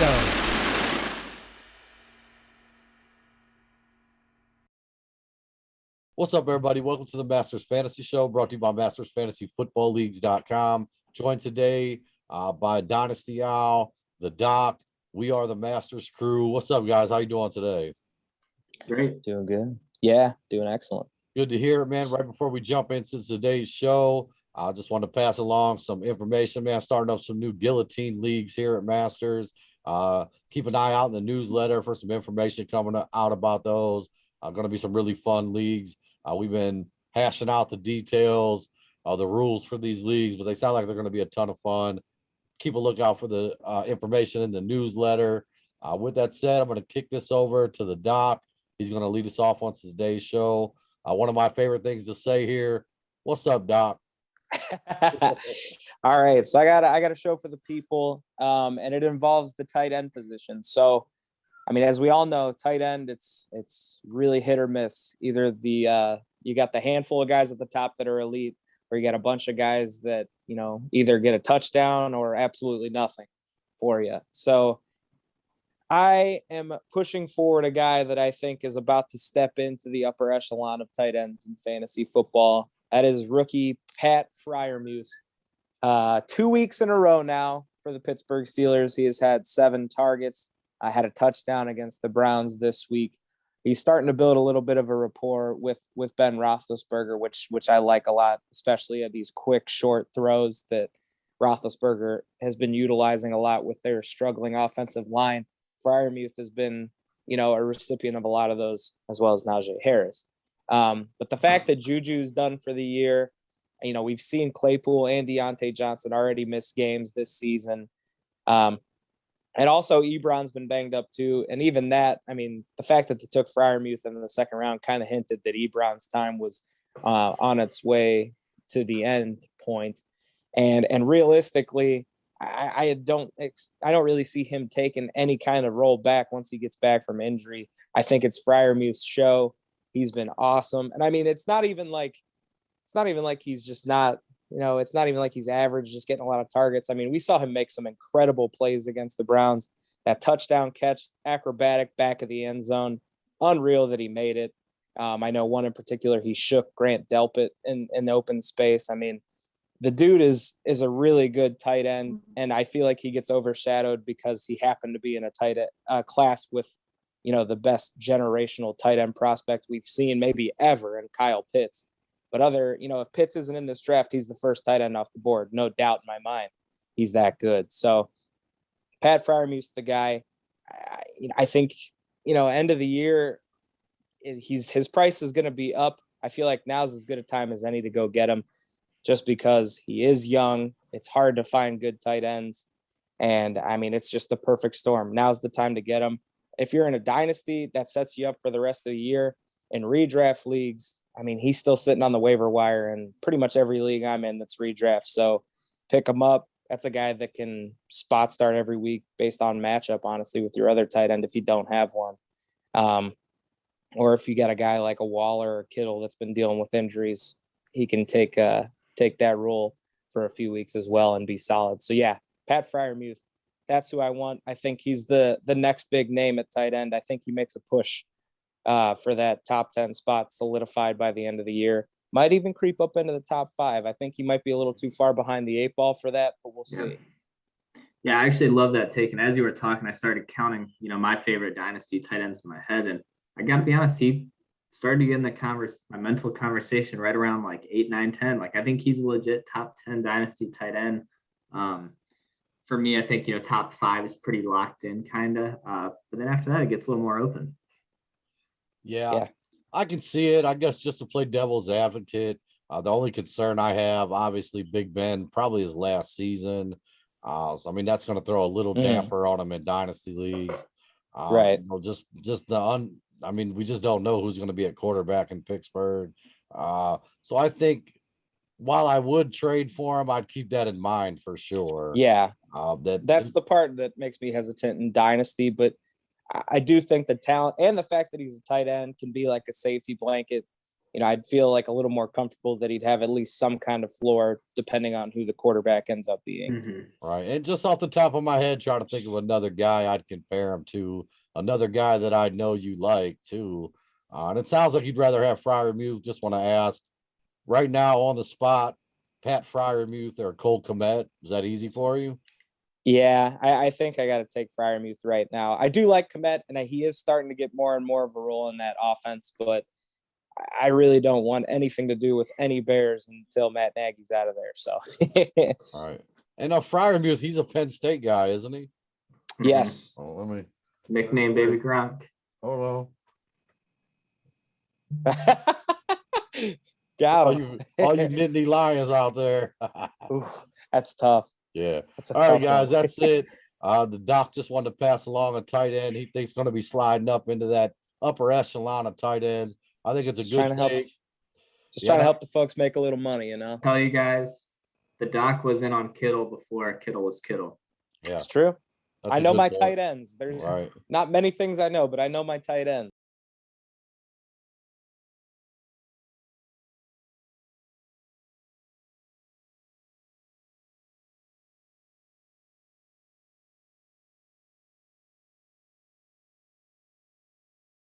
go. What's up, everybody? Welcome to the Masters Fantasy Show, brought to you by MastersFantasyFootballLeagues.com. Joined today by Dynasty Owl, the Doc. We are the Masters crew. What's up, guys? How you doing today? Great. Doing good. Yeah, doing excellent. Good to hear it, man. Right before we jump into today's show, I just want to pass along some information, man. Starting up some new guillotine leagues here at Masters. Keep an eye out in the newsletter for some information coming out about those. Going to be some really fun leagues. We've been hashing out the details, the rules for these leagues, but they sound like they're going to be a ton of fun. Keep a lookout for the information in the newsletter. With that said, I'm going to kick this over to the Doc. He's going to lead us off on today's show. One of my favorite things to say here. What's up, Doc? All right. So I got a show for the people, and it involves the tight end position. So, I mean, as we all know, tight end, it's really hit or miss. Either you got the handful of guys at the top that are elite, or you got a bunch of guys that, either get a touchdown or absolutely nothing for you. So I am pushing forward a guy that I think is about to step into the upper echelon of tight ends in fantasy football. That is rookie Pat Freiermuth. 2 weeks in a row now for the Pittsburgh Steelers. He has had 7 targets. I had a touchdown against the Browns this week. He's starting to build a little bit of a rapport with Ben Roethlisberger, which I like a lot, especially at these quick, short throws that Roethlisberger has been utilizing a lot with their struggling offensive line. Freiermuth has been, a recipient of a lot of those, as well as Najee Harris. But the fact that Juju's done for the year, we've seen Claypool and Deontay Johnson already miss games this season. And also Ebron's been banged up too. And even that, I mean, the fact that they took Freiermuth in the second round kind of hinted that Ebron's time was on its way to the end point. And realistically, I don't really see him taking any kind of roll back once he gets back from injury. I think it's Freiermuth's show. He's been awesome. And I mean, it's not even like he's just not, it's not even like he's average, just getting a lot of targets. I mean, we saw him make some incredible plays against the Browns. That touchdown catch, acrobatic back of the end zone, unreal that he made it. I know one in particular, he shook Grant Delpit in the open space. I mean, the dude is a really good tight end, and I feel like he gets overshadowed because he happened to be in a tight end class with, the best generational tight end prospect we've seen maybe ever in Kyle Pitts. But if Pitts isn't in this draft, he's the first tight end off the board. No doubt in my mind. He's that good. So Pat Freiermuth's the guy. I think, end of the year, his price is going to be up. I feel like now's as good a time as any to go get him just because he is young. It's hard to find good tight ends. And, I mean, it's just the perfect storm. Now's the time to get him. If you're in a dynasty, that sets you up for the rest of the year. In redraft leagues, I mean, he's still sitting on the waiver wire in pretty much every league I'm in that's redraft. So pick him up. That's a guy that can spot start every week based on matchup, honestly, with your other tight end if you don't have one. Or if you got a guy like a Waller or Kittle that's been dealing with injuries, he can take that role for a few weeks as well and be solid. So, yeah, Pat Freiermuth, that's who I want. I think he's the next big name at tight end. I think he makes a push for that top 10 spot solidified by the end of the year. Might even creep up into the top 5. I think he might be a little too far behind the 8 ball for that, but we'll see. Yeah, I actually love that take. And as you were talking, I started counting, my favorite dynasty tight ends in my head. And I got to be honest, he started to get in my mental conversation right around like 8, 9, 10. Like, I think he's a legit top 10 dynasty tight end. For me, I think, top 5 is pretty locked in kind of. But then after that, it gets a little more open. Yeah, I can see it. I guess just to play devil's advocate, the only concern I have, obviously, Big Ben, probably his last season. So, I mean, that's going to throw a little damper on him in dynasty leagues. Right. We just don't know who's going to be at quarterback in Pittsburgh. So I think while I would trade for him, I'd keep that in mind for sure. Yeah. That's the part that makes me hesitant in dynasty, but I do think the talent and the fact that he's a tight end can be like a safety blanket I'd feel like a little more comfortable that he'd have at least some kind of floor depending on who the quarterback ends up being. Mm-hmm. Right. And just off the top of my head, trying to think of another guy I'd compare him to, another guy that I know you like too. And it sounds like you'd rather have Freiermuth. Just want to ask right now on the spot, Pat Freiermuth or Cole Kmet. Is that easy for you? Yeah, I think I got to take Freiermuth right now. I do like Komet, and he is starting to get more and more of a role in that offense, but I really don't want anything to do with any Bears until Matt Nagy's out of there. So, All right. And Freiermuth, he's a Penn State guy, isn't he? Yes. Oh, let me Nickname Baby Gronk. hold on. Got All him. you Nittany Lions out there. Ooh, that's tough. Yeah. That's a All right, tough guys, one. that's it. The doc just wanted to pass along a tight end. He thinks going to be sliding up into that upper echelon of tight ends. I think it's a Just trying good to help. take. Just trying to Yeah. help the folks make a little money. Tell you guys, the doc was in on Kittle before Kittle was Kittle. Yeah, It's true. that's I a know good my point. tight ends. There's Right. not many things I know, but I know my tight ends.